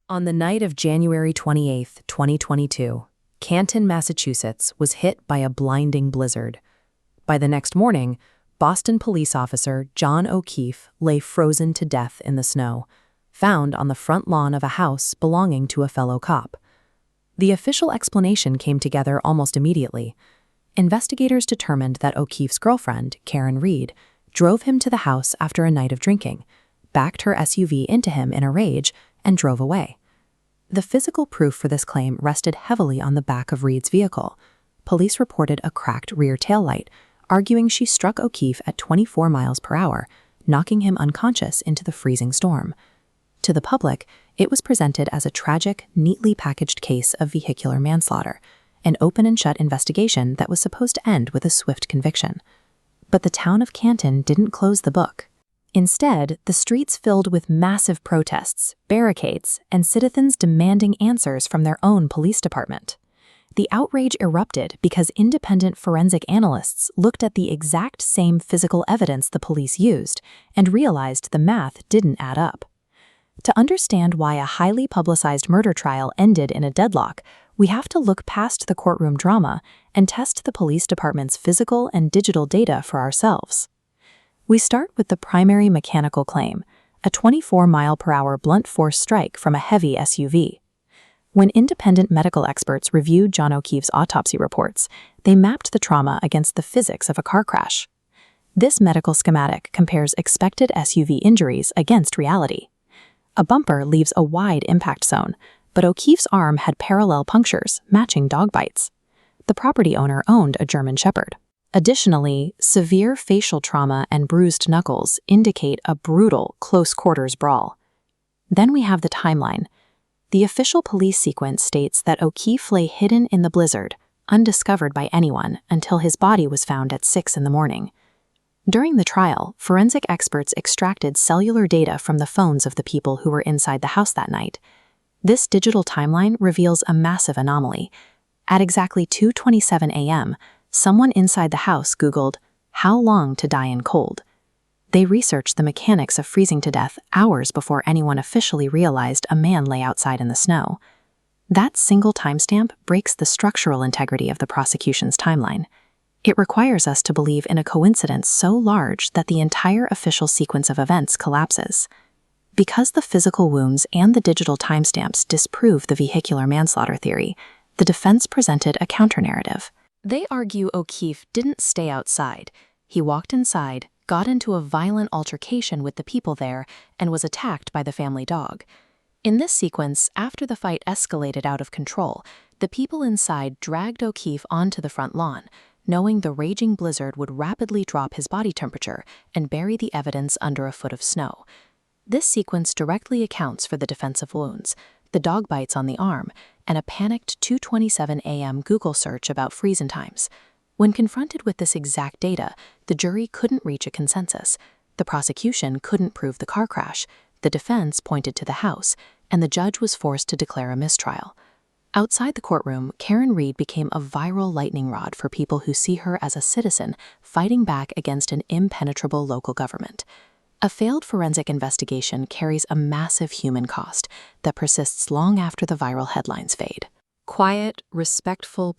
On the night of January 28, 2022, Canton, Massachusetts was hit by a blinding blizzard. By the next morning, Boston police officer John O'Keefe lay frozen to death in the snow, found on the front lawn of a house belonging to a fellow cop. The official explanation came together almost immediately. Investigators determined that O'Keefe's girlfriend, Karen Reed, drove him to the house after a night of drinking, backed her SUV into him in a rage, and drove away. The physical proof for this claim rested heavily on the back of Reed's vehicle. Police reported a cracked rear taillight, arguing she struck O'Keefe at 24 miles per hour, knocking him unconscious into the freezing storm. To the public, it was presented as a tragic, neatly packaged case of vehicular manslaughter, an open and shut investigation that was supposed to end with a swift conviction. But the town of Canton didn't close the book. Instead, the streets filled with massive protests, barricades, and citizens demanding answers from their own police department. The outrage erupted because independent forensic analysts looked at the exact same physical evidence the police used and realized the math didn't add up. To understand why a highly publicized murder trial ended in a deadlock, we have to look past the courtroom drama and test the police department's physical and digital data for ourselves. We start with the primary mechanical claim, a 24-mile-per-hour blunt force strike from a heavy SUV. When independent medical experts reviewed John O'Keefe's autopsy reports, they mapped the trauma against the physics of a car crash. This medical schematic compares expected SUV injuries against reality. A bumper leaves a wide impact zone, but O'Keefe's arm had parallel punctures, matching dog bites. The property owner owned a German Shepherd. Additionally, severe facial trauma and bruised knuckles indicate a brutal, close-quarters brawl. Then we have the timeline. The official police sequence states that O'Keefe lay hidden in the blizzard, undiscovered by anyone, until his body was found at 6 in the morning. During the trial, forensic experts extracted cellular data from the phones of the people who were inside the house that night. This digital timeline reveals a massive anomaly. At exactly 2:27 a.m., someone inside the house Googled, "How long to die in cold?" They researched the mechanics of freezing to death hours before anyone officially realized a man lay outside in the snow. That single timestamp breaks the structural integrity of the prosecution's timeline. It requires us to believe in a coincidence so large that the entire official sequence of events collapses. Because the physical wounds and the digital timestamps disprove the vehicular manslaughter theory, the defense presented a counter-narrative. They argue O'Keefe didn't stay outside. He walked inside, got into a violent altercation with the people there, and was attacked by the family dog. In this sequence, after the fight escalated out of control, the people inside dragged O'Keefe onto the front lawn, knowing the raging blizzard would rapidly drop his body temperature and bury the evidence under a foot of snow. This sequence directly accounts for the defensive wounds, the dog bites on the arm, and a panicked 2:27 a.m. Google search about freezing times. When confronted with this exact data, the jury couldn't reach a consensus. The prosecution couldn't prove the car crash, the defense pointed to the house, and the judge was forced to declare a mistrial. Outside the courtroom, Karen Reed became a viral lightning rod for people who see her as a citizen fighting back against an impenetrable local government. A failed forensic investigation carries a massive human cost that persists long after the viral headlines fade. Quiet, respectful